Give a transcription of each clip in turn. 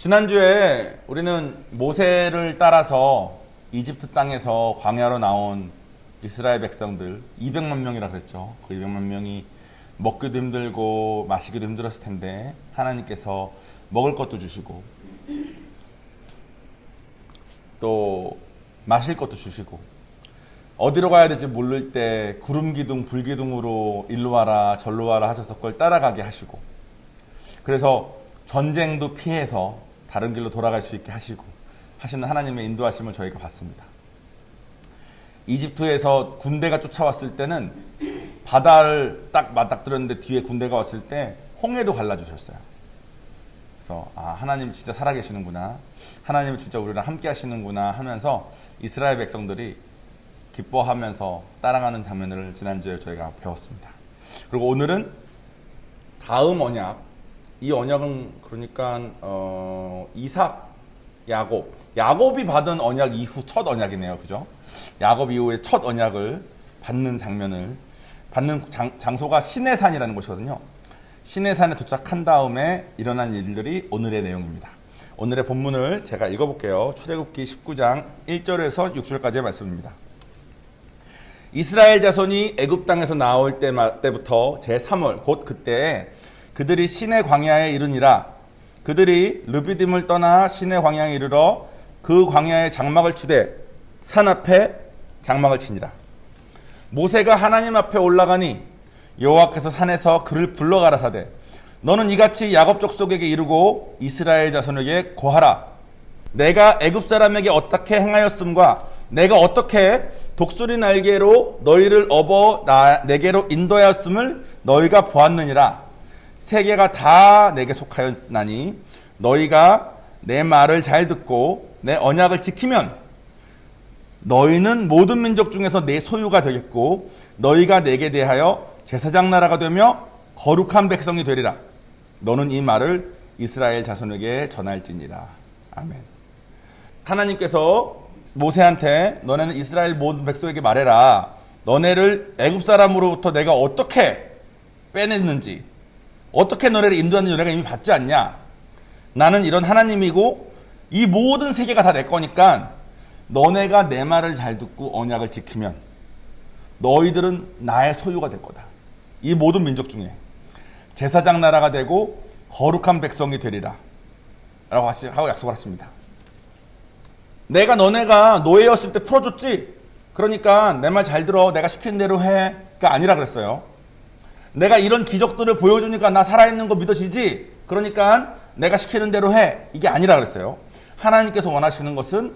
지난주에 우리는 모세를 따라서 이집트 땅에서 광야로 나온 이스라엘 백성들 200만 명이라 그랬죠. 그 200만 명이 먹기도 힘들고 마시기도 힘들었을 텐데 하나님께서 먹을 것도 주시고 또 마실 것도 주시고 어디로 가야 될지 모를 때 구름기둥 불기둥으로 일로 와라 절로 와라 하셔서 그걸 따라가게 하시고, 그래서 전쟁도 피해서 다른 길로 돌아갈 수 있게 하시고 하시는 하나님의 인도하심을 저희가 봤습니다. 이집트에서 군대가 쫓아왔을 때는 바다를 딱 맞닥뜨렸는데 뒤에 군대가 왔을 때 홍해도 갈라주셨어요. 그래서 하나님 진짜 살아계시는구나, 하나님 진짜 우리랑 함께 하시는구나 하면서 이스라엘 백성들이 기뻐하면서 따라가는 장면을 지난주에 저희가 배웠습니다. 그리고 오늘은 다음 언약, 이 언약은 그러니까 이삭, 야곱이 받은 언약 이후 첫 언약이네요. 그죠? 야곱 이후에 첫 언약을 받는 장면을 받는 장소가 시내산이라는 곳이거든요. 시내산에 도착한 다음에 일어난 일들이 오늘의 내용입니다. 오늘의 본문을 제가 읽어볼게요. 출애굽기 19장 1절에서 6절까지의 말씀입니다. 이스라엘 자손이 애굽 땅에서 나올 때부터 제3월 곧 그때에 그들이 시내 광야에 이르니라. 그들이 르비딤을 떠나 시내 광야에 이르러 그 광야에 장막을 치되 산 앞에 장막을 치니라. 모세가 하나님 앞에 올라가니 여호와께서 산에서 그를 불러 가라사대 너는 이같이 야곱 족속에게 이르고 이스라엘 자손에게 고하라. 내가 애굽 사람에게 어떻게 행하였음과 내가 어떻게 독수리 날개로 너희를 업어 내게로 인도하였음을 너희가 보았느니라. 세계가 다 내게 속하였나니 너희가 내 말을 잘 듣고 내 언약을 지키면 너희는 모든 민족 중에서 내 소유가 되겠고 너희가 내게 대하여 제사장 나라가 되며 거룩한 백성이 되리라. 너는 이 말을 이스라엘 자손에게 전할지니라. 아멘. 하나님께서 모세한테 너네는 이스라엘 모든 백성에게 말해라. 너네를 애굽 사람으로부터 내가 어떻게 빼냈는지, 어떻게 너네를 인도하는지 너네가 이미 봤지 않냐. 나는 이런 하나님이고 이 모든 세계가 다 내 거니까 너네가 내 말을 잘 듣고 언약을 지키면 너희들은 나의 소유가 될 거다. 이 모든 민족 중에 제사장 나라가 되고 거룩한 백성이 되리라 라고 하고 약속을 하십니다. 내가 너네가 노예였을 때 풀어줬지? 그러니까 내 말 잘 들어, 내가 시키는 대로 해가 아니라 그랬어요. 내가 이런 기적들을 보여주니까 나 살아있는 거 믿어지지? 그러니까 내가 시키는 대로 해, 이게 아니라 그랬어요. 하나님께서 원하시는 것은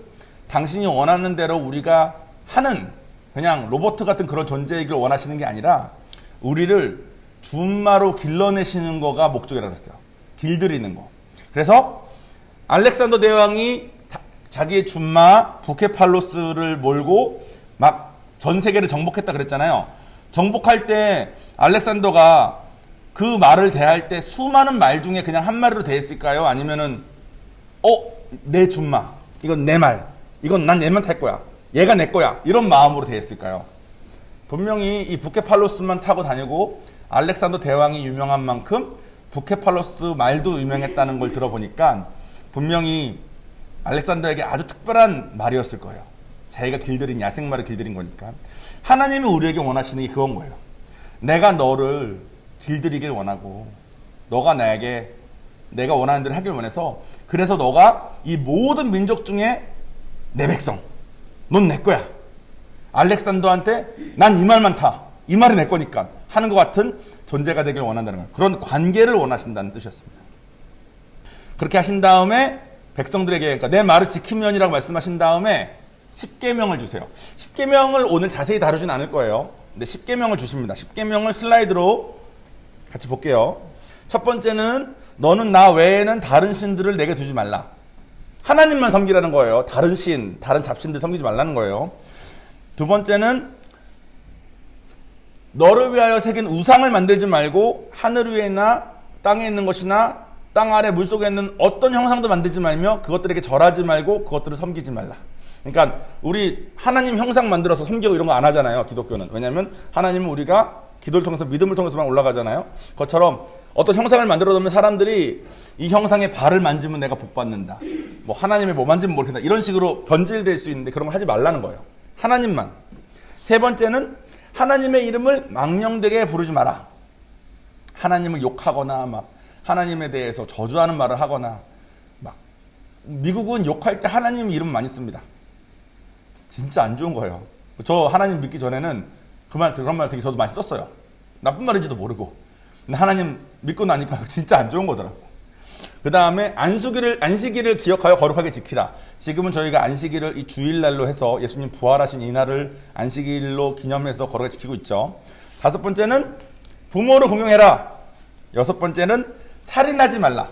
당신이 원하는 대로 우리가 하는 그냥 로봇 같은 그런 존재이길 원하시는 게 아니라 우리를 준마로 길러내시는 거가 목적이라고 했어요. 길들이는 거. 그래서 알렉산더 대왕이 자기의 준마 부케팔로스를 몰고 막 전 세계를 정복했다 그랬잖아요. 정복할 때 알렉산더가 그 말을 대할 때 수많은 말 중에 그냥 한 마리로 대했을까요? 아니면은 내 준마, 이건 내 말, 이건 난 얘만 탈 거야, 얘가 내 거야, 이런 마음으로 대했을까요? 분명히 이 부케팔로스만 타고 다니고 알렉산더 대왕이 유명한 만큼 부케팔로스 말도 유명했다는 걸 들어보니까 분명히 알렉산더에게 아주 특별한 말이었을 거예요. 자기가 길들인 야생말을 길들인 거니까. 하나님이 우리에게 원하시는 게 그건 거예요. 내가 너를 길들이길 원하고 너가 나에게 내가 원하는 대로 하길 원해서, 그래서 너가 이 모든 민족 중에 내 백성, 넌 내 거야. 알렉산더한테 난 이 말만 타, 이 말이 내 거니까 하는 것 같은 존재가 되길 원한다는 거예요. 그런 관계를 원하신다는 뜻이었습니다. 그렇게 하신 다음에 백성들에게, 그러니까 내 말을 지키면이라고 말씀하신 다음에 10계명을 주세요. 10계명을 오늘 자세히 다루진 않을 거예요. 근데 10계명을 주십니다. 10계명을 슬라이드로 같이 볼게요. 첫 번째는 너는 나 외에는 다른 신들을 내게 두지 말라. 하나님만 섬기라는 거예요. 다른 신, 다른 잡신들 섬기지 말라는 거예요. 두 번째는 너를 위하여 새긴 우상을 만들지 말고 하늘 위에나 땅에 있는 것이나 땅 아래 물속에 있는 어떤 형상도 만들지 말며 그것들에게 절하지 말고 그것들을 섬기지 말라. 그러니까 우리 하나님 형상 만들어서 섬기고 이런 거 안 하잖아요, 기독교는. 왜냐하면 하나님은 우리가 기도를 통해서 믿음을 통해서만 올라가잖아요. 그것처럼 어떤 형상을 만들어 놓으면 사람들이 이 형상의 발을 만지면 내가 복 받는다. 뭐 하나님의 뭐 만지면 모르겠다. 이런 식으로 변질될 수 있는데 그런 걸 하지 말라는 거예요. 하나님만. 세 번째는 하나님의 이름을 망령되게 부르지 마라. 하나님을 욕하거나 막 하나님에 대해서 저주하는 말을 하거나 막 미국은 욕할 때 하나님 이름 많이 씁니다. 진짜 안 좋은 거예요. 저 하나님 믿기 전에는 그런 말 되게 저도 많이 썼어요. 나쁜 말인지도 모르고. 근데 하나님 믿고 나니까 진짜 안 좋은 거더라고. 그 다음에 안식일을 기억하여 거룩하게 지키라. 지금은 저희가 안식일을 이 주일날로 해서 예수님 부활하신 이날을 안식일로 기념해서 거룩하게 지키고 있죠. 다섯 번째는 부모를 공경해라. 여섯 번째는 살인하지 말라.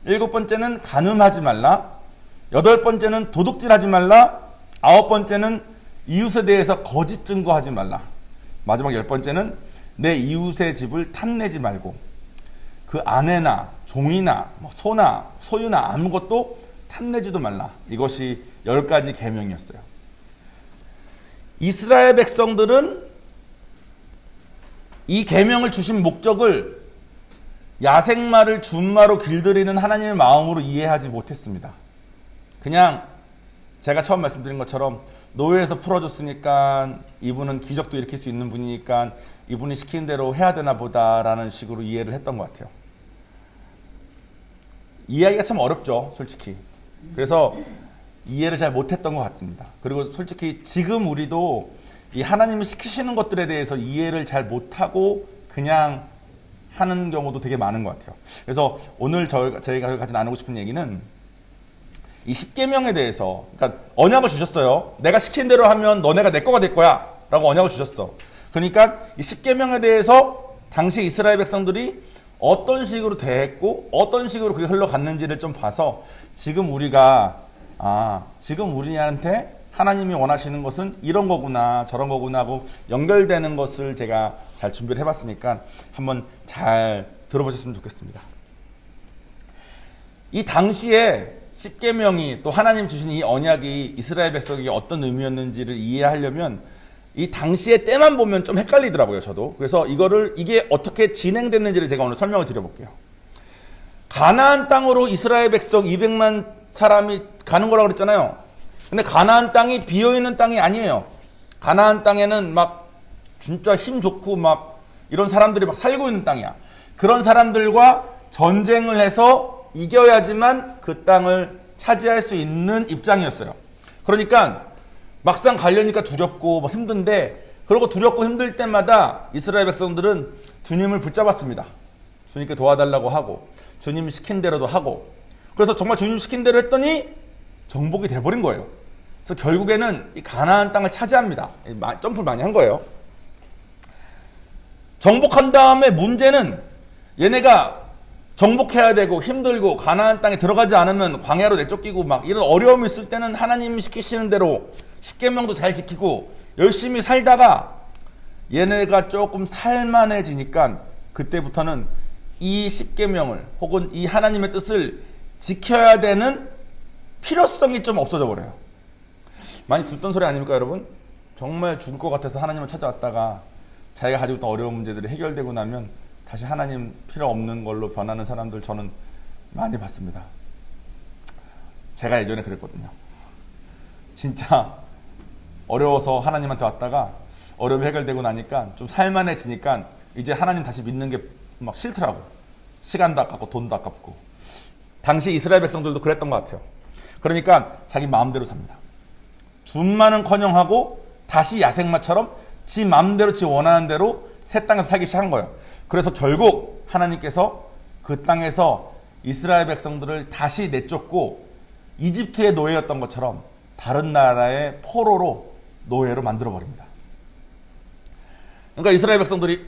일곱 번째는 간음하지 말라. 여덟 번째는 도둑질하지 말라. 아홉 번째는 이웃에 대해서 거짓 증거하지 말라. 마지막 열 번째는 내 이웃의 집을 탐내지 말고 그 아내나 종이나 소나 소유나 아무것도 탐내지도 말라. 이것이 10가지 계명이었어요. 이스라엘 백성들은 이 계명을 주신 목적을 야생마를 준마로 길들이는 하나님의 마음으로 이해하지 못했습니다. 그냥 제가 처음 말씀드린 것처럼 노예에서 풀어줬으니까 이분은 기적도 일으킬 수 있는 분이니까 이분이 시키는 대로 해야 되나 보다라는 식으로 이해를 했던 것 같아요. 이해하기가 참 어렵죠, 솔직히. 그래서 이해를 잘 못했던 것 같습니다. 그리고 솔직히 지금 우리도 이 하나님이 시키시는 것들에 대해서 이해를 잘 못하고 그냥 하는 경우도 되게 많은 것 같아요. 그래서 오늘 저희가 같이 나누고 싶은 얘기는 이 10계명에 대해서, 그러니까 언약을 주셨어요. 내가 시킨 대로 하면 너네가 내 거가 될 거야 라고 언약을 주셨어. 그러니까 이 10계명에 대해서 당시 이스라엘 백성들이 어떤 식으로 대했고 어떤 식으로 그게 흘러갔는지를 좀 봐서 지금 우리가 지금 우리한테 하나님이 원하시는 것은 이런 거구나 저런 거구나 하고 연결되는 것을 제가 잘 준비를 해봤으니까 한번 잘 들어보셨으면 좋겠습니다. 이 당시에 10계명이 또 하나님 주신 이 언약이 이스라엘 백성에게 어떤 의미였는지를 이해하려면 이 당시의 때만 보면 좀 헷갈리더라고요, 저도. 그래서 이게 어떻게 진행됐는지를 제가 오늘 설명을 드려볼게요. 가나안 땅으로 이스라엘 백성 200만 사람이 가는 거라고 그랬잖아요. 근데 가나안 땅이 비어있는 땅이 아니에요. 가나안 땅에는 막 진짜 힘 좋고 막 이런 사람들이 막 살고 있는 땅이야. 그런 사람들과 전쟁을 해서 이겨야지만 그 땅을 차지할 수 있는 입장이었어요. 그러니까 막상 가려니까 두렵고 뭐 힘든데, 그러고 두렵고 힘들 때마다 이스라엘 백성들은 주님을 붙잡았습니다. 주님께 도와달라고 하고 주님이 시킨 대로도 하고, 그래서 정말 주님 시킨 대로 했더니 정복이 돼버린 거예요. 그래서 결국에는 이 가나안 땅을 차지합니다. 점프를 많이 한 거예요. 정복한 다음에 문제는 얘네가 정복해야 되고 힘들고 가나안 땅에 들어가지 않으면 광야로 내쫓기고 막 이런 어려움이 있을 때는 하나님이 시키시는 대로 10계명도 잘 지키고 열심히 살다가 얘네가 조금 살만해지니까 그때부터는 이 10계명을 혹은 이 하나님의 뜻을 지켜야 되는 필요성이 좀 없어져 버려요. 많이 듣던 소리 아닙니까, 여러분? 정말 죽을 것 같아서 하나님을 찾아왔다가 자기가 가지고 있던 어려운 문제들이 해결되고 나면 다시 하나님 필요 없는 걸로 변하는 사람들 저는 많이 봤습니다. 제가 예전에 그랬거든요. 진짜 어려워서 하나님한테 왔다가 어려움이 해결되고 나니까 좀 살만해지니까 이제 하나님 다시 믿는 게 막 싫더라고. 시간도 아깝고 돈도 아깝고. 당시 이스라엘 백성들도 그랬던 것 같아요. 그러니까 자기 마음대로 삽니다. 준마는커녕하고 다시 야생마처럼 지 마음대로 지 원하는 대로 새 땅에서 살기 시작한 거예요. 그래서 결국 하나님께서 그 땅에서 이스라엘 백성들을 다시 내쫓고 이집트의 노예였던 것처럼 다른 나라의 포로로 노예로 만들어버립니다. 그러니까 이스라엘 백성들이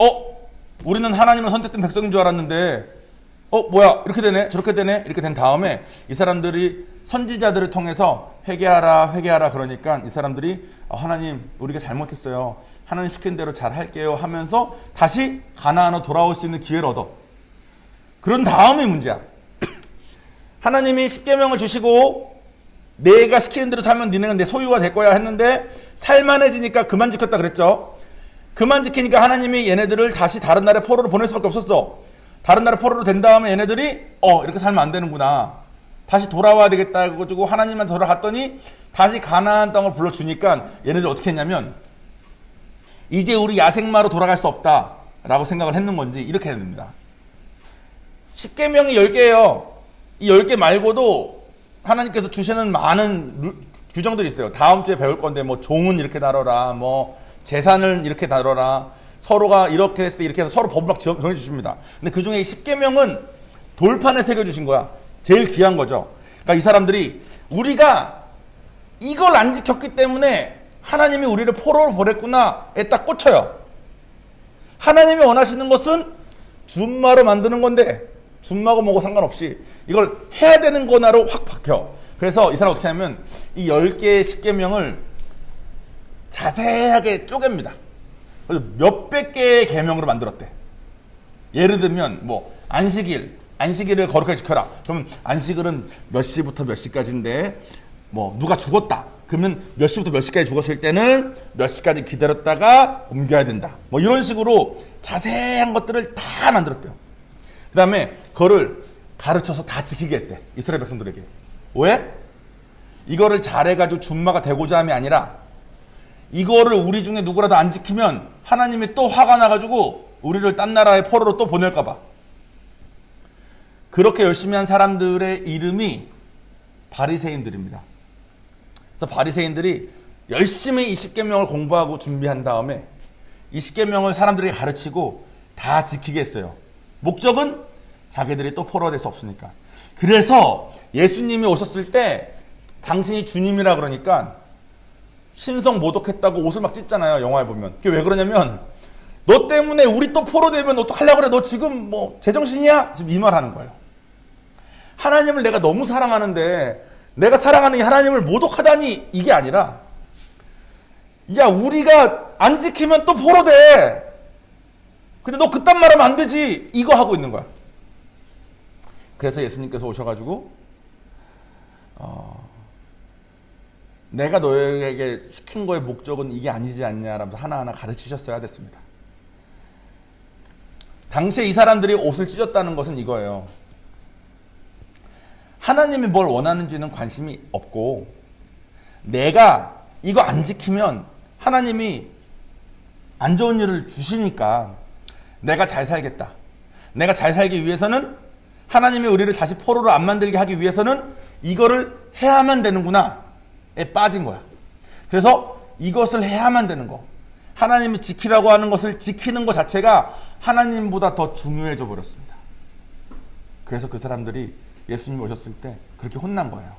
우리는 하나님을 선택된 백성인 줄 알았는데 뭐야 이렇게 되네 저렇게 되네 이렇게 된 다음에 이 사람들이 선지자들을 통해서 회개하라 그러니까 이 사람들이 하나님 우리가 잘못했어요. 하나님 시킨 대로 잘 할게요 하면서 다시 가나안으로 돌아올 수 있는 기회를 얻어. 그런 다음이 문제야. 하나님이 10계명을 주시고 내가 시키는 대로 살면 니네가 내 소유가 될 거야 했는데 살만해지니까 그만 지켰다 그랬죠. 그만 지키니까 하나님이 얘네들을 다시 다른 나라에 포로로 보낼 수밖에 없었어. 다른 나라 포로로 된 다음에 얘네들이 이렇게 살면 안 되는구나. 다시 돌아와야 되겠다 해가지고 하나님한테 돌아갔더니 다시 가나안 땅을 불러주니까 얘네들 어떻게 했냐면 이제 우리 야생마로 돌아갈 수 없다라고 생각을 했는 건지 이렇게 해야 됩니다. 10계명이 10개예요. 이 10개 말고도 하나님께서 주시는 많은 규정들이 있어요. 다음 주에 배울 건데 뭐 종은 이렇게 다뤄라, 뭐 재산을 이렇게 다뤄라, 서로가 이렇게 했을 때 이렇게 해서 서로 법을 막 정해 주십니다. 근데 그 중에 10계명은 돌판에 새겨주신 거야. 제일 귀한 거죠. 그러니까 이 사람들이 우리가 이걸 안 지켰기 때문에 하나님이 우리를 포로로 보냈구나에 딱 꽂혀요. 하나님이 원하시는 것은 준마로 만드는 건데 준마고 뭐고 상관없이 이걸 해야 되는 거나로 확 박혀. 그래서 이 사람 어떻게 하냐면 이 10개의 10계명을 자세하게 쪼갭니다. 그래서 몇백 개의 계명으로 만들었대. 예를 들면 뭐 안식일을 거룩하게 지켜라. 그러면 안식일은 몇 시부터 몇 시까지인데 뭐 누가 죽었다. 그러면 몇 시부터 몇 시까지 죽었을 때는 몇 시까지 기다렸다가 옮겨야 된다. 뭐 이런 식으로 자세한 것들을 다 만들었대요. 그 다음에 그거를 가르쳐서 다 지키게 했대. 이스라엘 백성들에게. 왜? 이거를 잘해가지고 준마가 되고자 함이 아니라 이거를 우리 중에 누구라도 안 지키면 하나님이 또 화가 나가지고 우리를 딴 나라에 포로로 또 보낼까봐. 그렇게 열심히 한 사람들의 이름이 바리새인들입니다. 그래서 바리새인들이 열심히 이 10계명을 공부하고 준비한 다음에 이 10계명을 사람들에게 가르치고 다 지키게 했어요. 목적은 자기들이 또 포로가 될 수 없으니까. 그래서 예수님이 오셨을 때 당신이 주님이라 그러니까 신성 모독했다고 옷을 막 찢잖아요. 영화에 보면. 그게 왜 그러냐면 너 때문에 우리 또 포로 되면 어떡하려고 그래. 너 지금 뭐 제정신이야? 지금 이 말 하는 거예요. 하나님을 내가 너무 사랑하는데 내가 사랑하는 이 하나님을 모독하다니 이게 아니라 야 우리가 안 지키면 또 포로 돼. 근데 너 그딴 말 하면 안 되지. 이거 하고 있는 거야. 그래서 예수님께서 오셔가지고 내가 너에게 시킨 거의 목적은 이게 아니지 않냐라면서 하나하나 가르치셨어야 됐습니다. 당시에 이 사람들이 옷을 찢었다는 것은 이거예요. 하나님이 뭘 원하는지는 관심이 없고 내가 이거 안 지키면 하나님이 안 좋은 일을 주시니까 내가 잘 살겠다. 내가 잘 살기 위해서는 하나님이 우리를 다시 포로로 안 만들게 하기 위해서는 이거를 해야만 되는구나에 빠진 거야. 그래서 이것을 해야만 되는 거. 하나님이 지키라고 하는 것을 지키는 것 자체가 하나님보다 더 중요해져 버렸습니다. 그래서 그 사람들이 예수님이 오셨을 때 그렇게 혼난 거예요.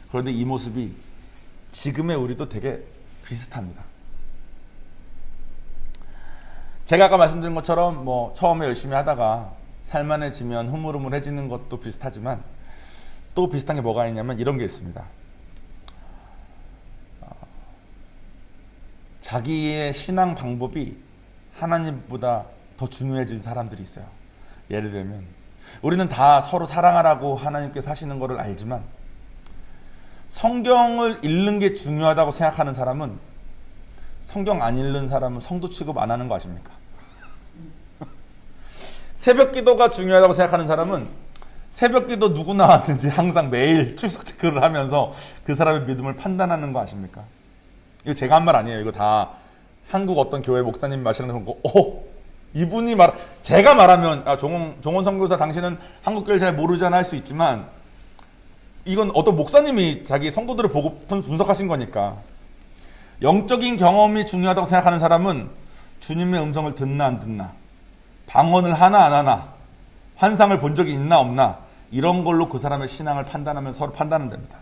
그런데 이 모습이 지금의 우리도 되게 비슷합니다. 제가 아까 말씀드린 것처럼 뭐 처음에 열심히 하다가 살만해지면 흐물흐물해지는 것도 비슷하지만 또 비슷한 게 뭐가 있냐면 이런 게 있습니다. 자기의 신앙 방법이 하나님보다 더 중요해진 사람들이 있어요. 예를 들면 우리는 다 서로 사랑하라고 하나님께서 하시는 것을 알지만 성경을 읽는 게 중요하다고 생각하는 사람은 성경 안 읽는 사람은 성도 취급 안 하는 거 아십니까? 새벽 기도가 중요하다고 생각하는 사람은 새벽 기도 누구 나왔는지 항상 매일 출석 체크를 하면서 그 사람의 믿음을 판단하는 거 아십니까? 이거 제가 한 말 아니에요. 이거 다 한국 어떤 교회 목사님 말씀하시는 거. 이분이 제가 말하면 종원 선교사 당신은 한국 교회를 잘 모르잖아 할 수 있지만 이건 어떤 목사님이 자기 성도들을 보고 분석하신 거니까. 영적인 경험이 중요하다고 생각하는 사람은 주님의 음성을 듣나 안 듣나, 방언을 하나 안 하나, 환상을 본 적이 있나 없나, 이런 걸로 그 사람의 신앙을 판단하면 서로 판단은 됩니다.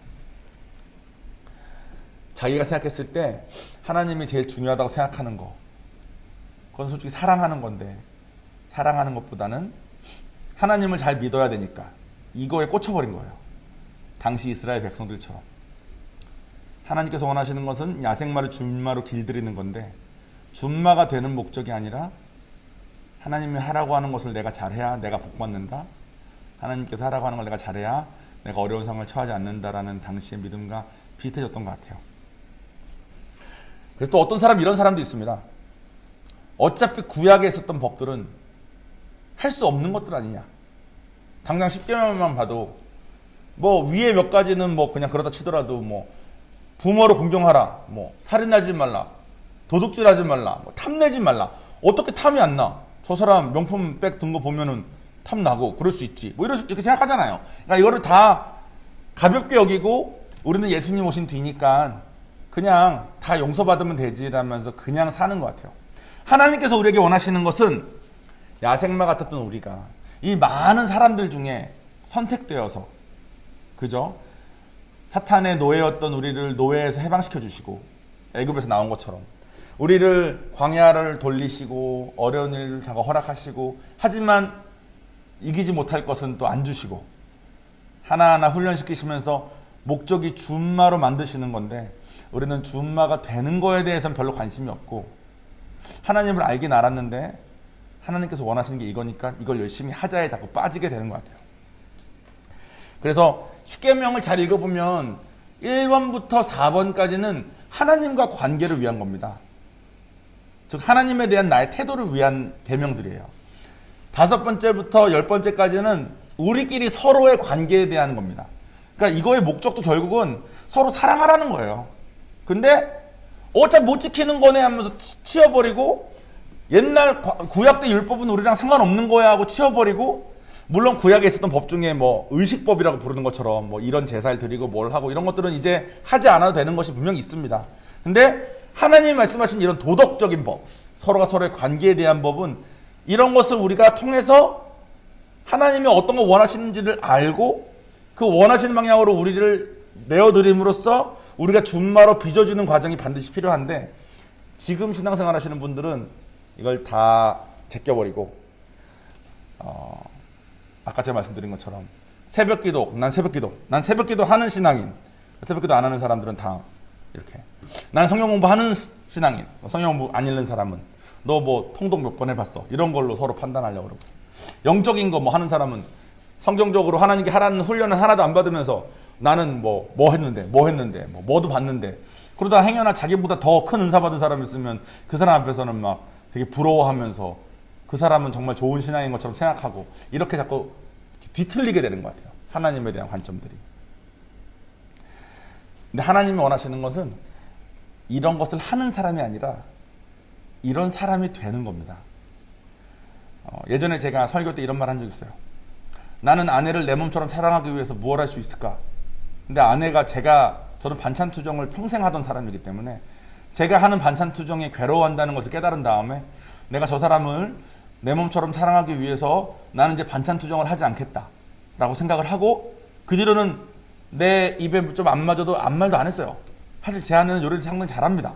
자기가 생각했을 때 하나님이 제일 중요하다고 생각하는 거, 그건 솔직히 사랑하는 건데 사랑하는 것보다는 하나님을 잘 믿어야 되니까 이거에 꽂혀버린 거예요. 당시 이스라엘 백성들처럼. 하나님께서 원하시는 것은 야생마를 준마로 길들이는 건데 준마가 되는 목적이 아니라 하나님이 하라고 하는 것을 내가 잘해야 내가 복받는다. 하나님께서 하라고 하는 걸 내가 잘해야 내가 어려운 상황을 처하지 않는다라는 당시의 믿음과 비슷해졌던 것 같아요. 그래서 또 어떤 사람 이런 사람도 있습니다. 어차피 구약에 있었던 법들은 할 수 없는 것들 아니냐. 당장 10개명만 봐도 뭐 위에 몇 가지는 뭐 그냥 그러다 치더라도 뭐 부모를 공경하라, 뭐 살인하지 말라, 도둑질하지 말라, 뭐 탐내지 말라. 어떻게 탐이 안 나? 저 사람 명품 백 든 거 보면은 탐 나고 그럴 수 있지. 뭐 이렇게 생각하잖아요. 그러니까 이거를 다 가볍게 여기고 우리는 예수님 오신 뒤니까 그냥 다 용서받으면 되지라면서 그냥 사는 것 같아요. 하나님께서 우리에게 원하시는 것은 야생마 같았던 우리가 이 많은 사람들 중에 선택되어서, 그죠? 사탄의 노예였던 우리를 노예에서 해방시켜 주시고 애굽에서 나온 것처럼 우리를 광야를 돌리시고 어려운 일을 다 허락하시고, 하지만 이기지 못할 것은 또 안 주시고 하나하나 훈련시키시면서 목적이 준마로 만드시는 건데, 우리는 준마가 되는 거에 대해서는 별로 관심이 없고 하나님을 알긴 알았는데 하나님께서 원하시는 게 이거니까 이걸 열심히 하자에 자꾸 빠지게 되는 것 같아요. 그래서 십계명을 잘 읽어보면 1번부터 4번까지는 하나님과 관계를 위한 겁니다. 즉 하나님에 대한 나의 태도를 위한 계명들이에요. 5번째부터 10번째까지는 우리끼리 서로의 관계에 대한 겁니다. 그러니까 이거의 목적도 결국은 서로 사랑하라는 거예요. 근데 어차피 못 지키는 거네 하면서 치워버리고, 옛날 구약 때 율법은 우리랑 상관없는 거야 하고 치워버리고, 물론 구약에 있었던 법 중에 뭐 의식법이라고 부르는 것처럼 뭐 이런 제사를 드리고 뭘 하고 이런 것들은 이제 하지 않아도 되는 것이 분명히 있습니다. 근데 하나님이 말씀하신 이런 도덕적인 법, 서로가 서로의 관계에 대한 법은 이런 것을 우리가 통해서 하나님이 어떤 거 원하시는지를 알고 그 원하시는 방향으로 우리를 내어드림으로써 우리가 준마로 빚어주는 과정이 반드시 필요한데, 지금 신앙생활 하시는 분들은 이걸 다 제껴버리고 아까 제가 말씀드린 것처럼 새벽기도, 난 새벽기도 하는 신앙인, 새벽기도 안 하는 사람들은 다 이렇게, 난 성경 공부하는 신앙인, 성경 공부 안 읽는 사람은 너 뭐 통독 몇 번 해봤어, 이런 걸로 서로 판단하려고 그러고, 영적인 거 뭐 하는 사람은 성경적으로 하나님께 하라는 훈련을 하나도 안 받으면서 나는 뭐 했는데 뭐도 봤는데, 그러다 행여나 자기보다 더 큰 은사 받은 사람이 있으면 그 사람 앞에서는 막 되게 부러워하면서 그 사람은 정말 좋은 신앙인 것처럼 생각하고, 이렇게 자꾸 뒤틀리게 되는 것 같아요. 하나님에 대한 관점들이. 근데 하나님이 원하시는 것은 이런 것을 하는 사람이 아니라 이런 사람이 되는 겁니다. 예전에 제가 설교 때 이런 말 한 적 있어요. 나는 아내를 내 몸처럼 사랑하기 위해서 무엇 할 수 있을까? 근데 아내가 저는 반찬 투정을 평생 하던 사람이기 때문에 제가 하는 반찬 투정에 괴로워한다는 것을 깨달은 다음에 내가 저 사람을 내 몸처럼 사랑하기 위해서 나는 이제 반찬 투정을 하지 않겠다라고 생각을 하고, 그 뒤로는 내 입에 좀 안 맞아도 아무 말도 안 했어요. 사실 제 아내는 요리를 상당히 잘합니다.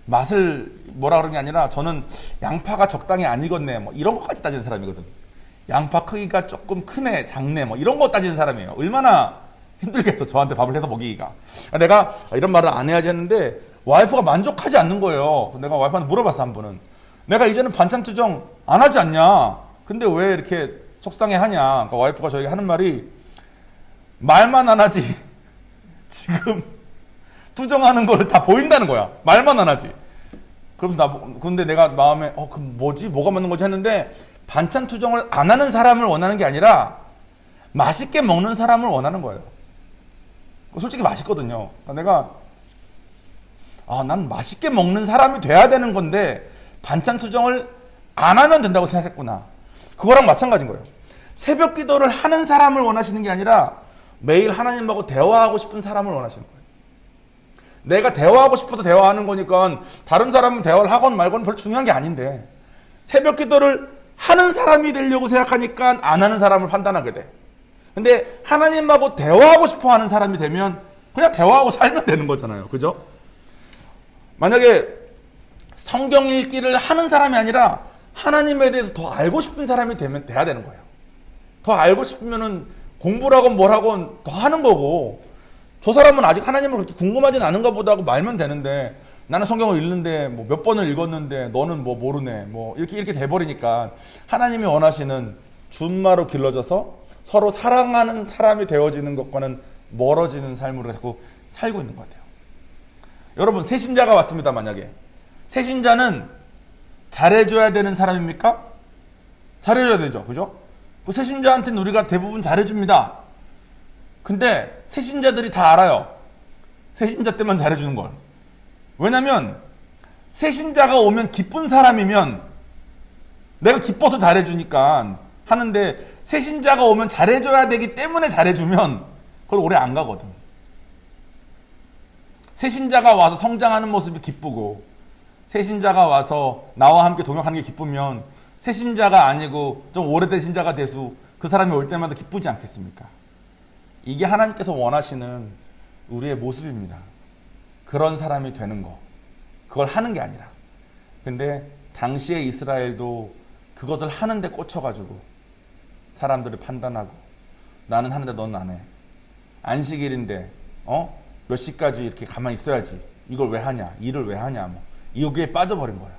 맛을 뭐라 그런 게 아니라 저는 양파가 적당히 안 익었네 뭐 이런 것까지 따지는 사람이거든. 양파 크기가 조금 크네 작네 뭐 이런 거 따지는 사람이에요. 얼마나 힘들겠어 저한테 밥을 해서 먹이기가. 내가 이런 말을 안 해야지 했는데 와이프가 만족하지 않는 거예요. 내가 와이프한테 물어봤어 한 번은. 내가 이제는 반찬 투정 안 하지 않냐, 근데 왜 이렇게 속상해하냐. 그러니까 와이프가 저에게 하는 말이, 말만 안 하지 지금 투정하는 거를 다 보인다는 거야. 말만 안 하지. 그러면서 근데 내가 마음에 그 뭐가 맞는 거지 했는데, 반찬 투정을 안 하는 사람을 원하는 게 아니라 맛있게 먹는 사람을 원하는 거예요. 솔직히 맛있거든요. 그러니까 내가 난 맛있게 먹는 사람이 돼야 되는 건데 반찬 투정을 안 하면 된다고 생각했구나. 그거랑 마찬가지인 거예요. 새벽 기도를 하는 사람을 원하시는 게 아니라 매일 하나님하고 대화하고 싶은 사람을 원하시는 거예요. 내가 대화하고 싶어서 대화하는 거니까 다른 사람은 대화를 하건 말건 별로 중요한 게 아닌데, 새벽 기도를 하는 사람이 되려고 생각하니까 안 하는 사람을 판단하게 돼. 근데 하나님하고 대화하고 싶어 하는 사람이 되면 그냥 대화하고 살면 되는 거잖아요. 그죠? 만약에 성경 읽기를 하는 사람이 아니라 하나님에 대해서 더 알고 싶은 사람이 돼야 되는 거예요. 더 알고 싶으면은 공부를 하건 뭘 하건 더 하는 거고, 저 사람은 아직 하나님을 그렇게 궁금하진 않은가 보다 하고 말면 되는데, 나는 성경을 읽는데 뭐 몇 번을 읽었는데 너는 뭐 모르네 뭐 이렇게 돼버리니까 하나님이 원하시는 준마로 길러져서 서로 사랑하는 사람이 되어지는 것과는 멀어지는 삶으로 자꾸 살고 있는 것 같아요. 여러분, 새신자가 왔습니다. 만약에 새신자는 잘해줘야 되는 사람입니까? 잘해줘야 되죠. 그죠? 그 새신자한테는 우리가 대부분 잘해줍니다. 근데 새신자들이 다 알아요. 새신자 때만 잘해주는 걸. 왜냐면 새신자가 오면 기쁜 사람이면 내가 기뻐서 잘해주니까 하는데, 새신자가 오면 잘해줘야 되기 때문에 잘해주면 그걸 오래 안 가거든. 새신자가 와서 성장하는 모습이 기쁘고, 새신자가 와서 나와 함께 동역하는 게 기쁘면 새신자가 아니고 좀 오래된 신자가 돼서 그 사람이 올 때마다 기쁘지 않겠습니까? 이게 하나님께서 원하시는 우리의 모습입니다. 그런 사람이 되는 거. 그걸 하는 게 아니라. 근데 당시의 이스라엘도 그것을 하는데 꽂혀가지고 사람들을 판단하고, 나는 하는데 너는 안 해. 안식일인데 몇 시까지 이렇게 가만히 있어야지. 이걸 왜 하냐? 일을 왜 하냐? 뭐 여기에 빠져버린 거예요.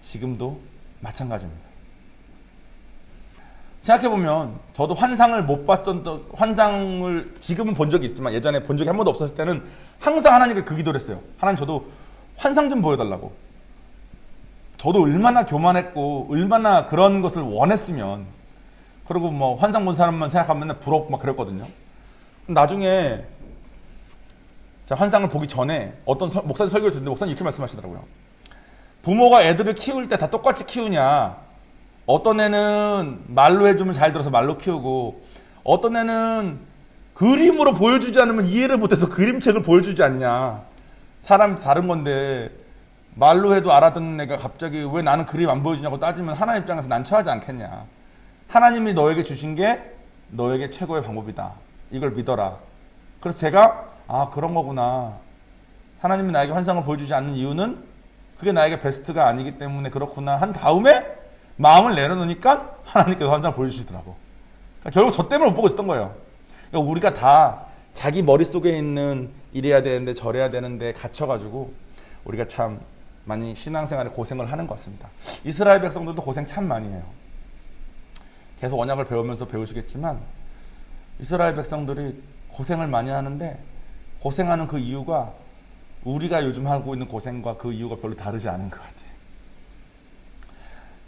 지금도 마찬가지입니다. 생각해보면 저도 환상을 못 봤었던, 환상을 지금은 본 적이 있지만 예전에 본 적이 한 번도 없었을 때는 항상 하나님께 그 기도를 했어요. 하나님, 저도 환상 좀 보여달라고. 저도 얼마나 교만했고 얼마나 그런 것을 원했으면. 그리고 뭐 환상 본 사람만 생각하면 맨날 부럽고 막 그랬거든요. 나중에 제가 환상을 보기 전에 어떤 목사님 설교를 듣는데 목사님 이렇게 말씀하시더라고요. 부모가 애들을 키울 때 다 똑같이 키우냐? 어떤 애는 말로 해주면 잘 들어서 말로 키우고, 어떤 애는 그림으로 보여주지 않으면 이해를 못해서 그림책을 보여주지 않냐? 사람이 다른 건데 말로 해도 알아듣는 애가 갑자기 왜 나는 그림 안 보여주냐고 따지면 하나님 입장에서 난처하지 않겠냐? 하나님이 너에게 주신 게 너에게 최고의 방법이다. 이걸 믿어라. 그래서 제가 그런 거구나. 하나님이 나에게 환상을 보여주지 않는 이유는 그게 나에게 베스트가 아니기 때문에 그렇구나 한 다음에 마음을 내려놓으니까 하나님께서 환상을 보여주시더라고. 그러니까 결국 저 때문에 못 보고 있었던 거예요. 그러니까 우리가 다 자기 머릿속에 있는 이래야 되는데 저래야 되는데 갇혀가지고 우리가 참 많이 신앙생활에 고생을 하는 것 같습니다. 이스라엘 백성들도 고생 참 많이 해요. 계속 언약을 배우면서 배우시겠지만 이스라엘 백성들이 고생을 많이 하는데, 고생하는 그 이유가 우리가 요즘 하고 있는 고생과 그 이유가 별로 다르지 않은 것 같아요.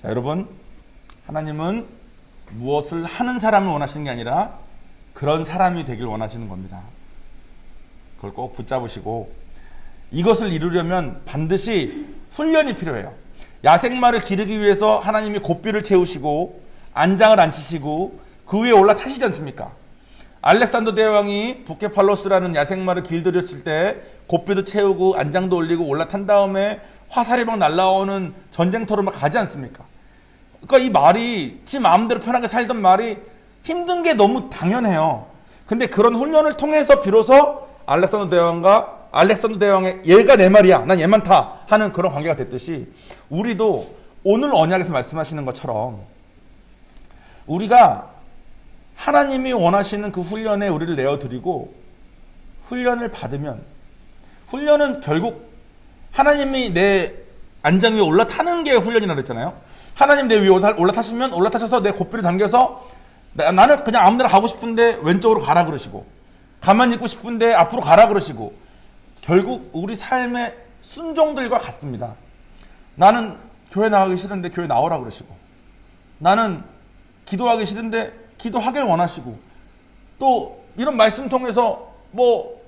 자, 여러분, 하나님은 무엇을 하는 사람을 원하시는 게 아니라 그런 사람이 되길 원하시는 겁니다. 그걸 꼭 붙잡으시고, 이것을 이루려면 반드시 훈련이 필요해요. 야생마를 기르기 위해서 하나님이 곱비를 채우시고 안장을 앉히시고 그 위에 올라타시지 않습니까? 알렉산더 대왕이 부케팔로스라는 야생마를 길들였을 때 곱비도 채우고 안장도 올리고 올라탄 다음에 화살이 막 날라오는 전쟁터로 막 가지 않습니까? 그러니까 이 말이 지 마음대로 편하게 살던 말이 힘든 게 너무 당연해요. 근데 그런 훈련을 통해서 비로소 알렉산더 대왕의 얘가 내 말이야, 난 얘만 타 하는 그런 관계가 됐듯이, 우리도 오늘 언약에서 말씀하시는 것처럼 우리가 하나님이 원하시는 그 훈련에 우리를 내어드리고 훈련을 받으면, 훈련은 결국 하나님이 내 안장 위에 올라타는 게 훈련이라고 그랬잖아요. 하나님 내 위에 올라타시면 올라타셔서 내 곱비를 당겨서 나는 그냥 아무 데나 가고 싶은데 왼쪽으로 가라 그러시고, 가만히 있고 싶은데 앞으로 가라 그러시고, 결국 우리 삶의 순종들과 같습니다. 나는 교회 나가기 싫은데 교회 나오라 그러시고, 나는 기도하기 싫은데 기도하길 원하시고, 또 이런 말씀 통해서 뭐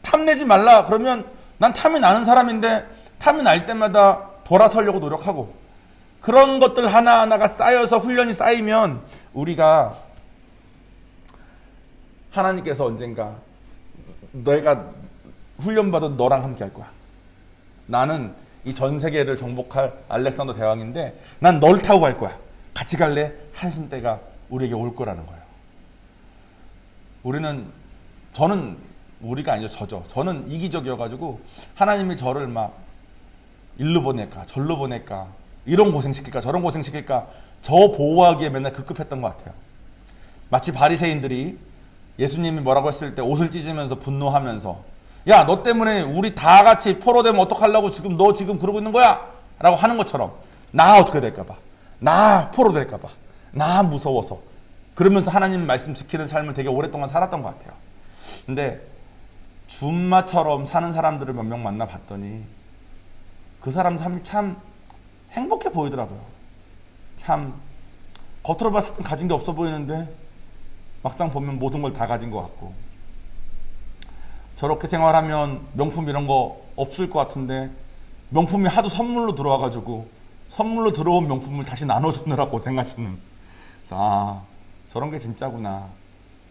탐내지 말라 그러면 난 탐이 나는 사람인데 탐이 날 때마다 돌아서려고 노력하고, 그런 것들 하나하나가 쌓여서 훈련이 쌓이면 우리가 하나님께서 언젠가 내가 훈련받은 너랑 함께 할 거야. 나는 이 전 세계를 정복할 알렉산더 대왕인데 난 널 타고 갈 거야. 같이 갈래? 하신 때가 우리에게 올 거라는 거예요. 우리가 아니죠, 저죠. 저는 이기적이어가지고 하나님이 저를 막 일로 보낼까 절로 보낼까, 이런 고생시킬까 저런 고생시킬까, 저 보호하기에 맨날 급급했던 것 같아요. 마치 바리새인들이 예수님이 뭐라고 했을 때 옷을 찢으면서 분노하면서, 야, 너 때문에 우리 다 같이 포로되면 어떡하려고 너 지금 그러고 있는 거야? 라고 하는 것처럼, 나 어떻게 될까봐, 나 포로 될까봐, 나 무서워서, 그러면서 하나님 말씀 지키는 삶을 되게 오랫동안 살았던 것 같아요. 근데 준마처럼 사는 사람들을 몇 명 만나봤더니 그 사람 삶이 참 행복해 보이더라고요. 참 겉으로 봤을 땐 가진 게 없어 보이는데 막상 보면 모든 걸 다 가진 것 같고, 저렇게 생활하면 명품 이런 거 없을 것 같은데 명품이 하도 선물로 들어와가지고 선물로 들어온 명품을 다시 나눠주느라 고생하시는, 그래서 저런 게 진짜구나,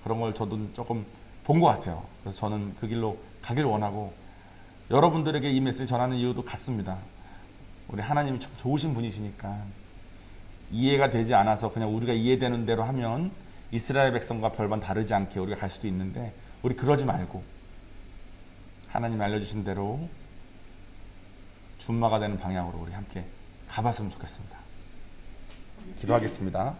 그런 걸 저도 조금 본 것 같아요. 그래서 저는 그 길로 가길 원하고 여러분들에게 이 메시지를 전하는 이유도 같습니다. 우리 하나님이 참 좋으신 분이시니까 이해가 되지 않아서 그냥 우리가 이해되는 대로 하면 이스라엘 백성과 별반 다르지 않게 우리가 갈 수도 있는데, 우리 그러지 말고 하나님이 알려주신 대로 준마가 되는 방향으로 우리 함께 가봤으면 좋겠습니다. 기도하겠습니다.